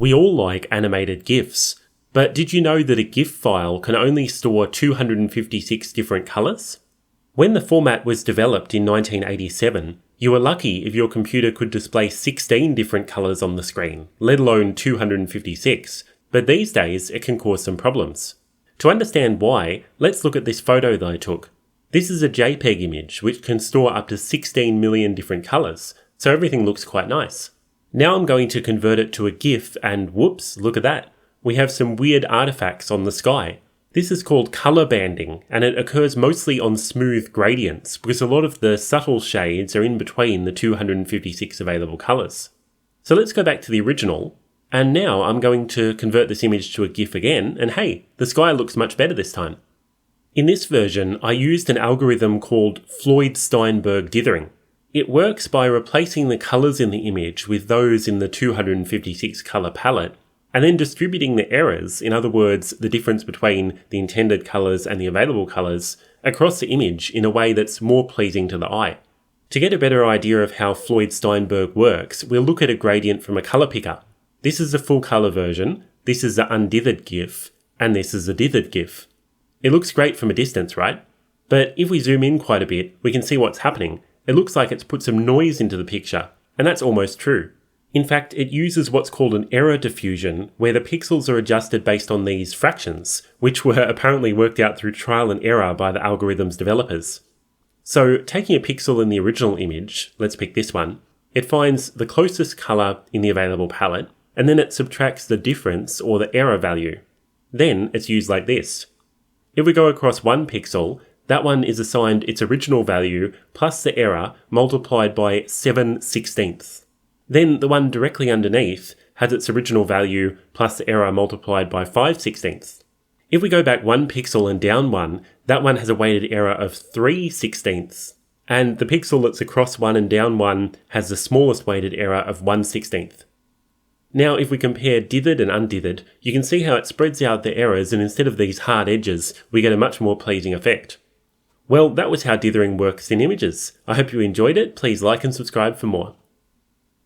We all like animated GIFs, but did you know that a GIF file can only store 256 different colours? When the format was developed in 1987, you were lucky if your computer could display 16 different colours on the screen, let alone 256, but these days it can cause some problems. To understand why, let's look at this photo that I took. This is a JPEG image which can store up to 16 million different colours, so everything looks quite nice. Now I'm going to convert it to a GIF and whoops, look at that. We have some weird artefacts on the sky. This is called colour banding, and it occurs mostly on smooth gradients because a lot of the subtle shades are in between the 256 available colours. So let's go back to the original, and now I'm going to convert this image to a GIF again, and hey, the sky looks much better this time. In this version, I used an algorithm called Floyd-Steinberg dithering. It works by replacing the colours in the image with those in the 256 colour palette, and then distributing the errors, in other words, the difference between the intended colours and the available colours, across the image in a way that's more pleasing to the eye. To get a better idea of how Floyd-Steinberg works, we'll look at a gradient from a colour picker. This is the full colour version, this is the undithered GIF, and this is the dithered GIF. It looks great from a distance, right? But if we zoom in quite a bit, we can see what's happening. It looks like it's put some noise into the picture, and that's almost true. In fact, it uses what's called an error diffusion, where the pixels are adjusted based on these fractions, which were apparently worked out through trial and error by the algorithm's developers. So, taking a pixel in the original image, let's pick this one, it finds the closest colour in the available palette, and then it subtracts the difference or the error value. Then it's used like this. If we go across one pixel, that one is assigned its original value plus the error multiplied by 7/16. Then the one directly underneath has its original value plus the error multiplied by 5/16. If we go back one pixel and down one, that one has a weighted error of 3/16. And the pixel that's across one and down one has the smallest weighted error of 1/16. Now if we compare dithered and undithered, you can see how it spreads out the errors, and instead of these hard edges, we get a much more pleasing effect. Well, that was how dithering works in images. I hope you enjoyed it. Please like and subscribe for more.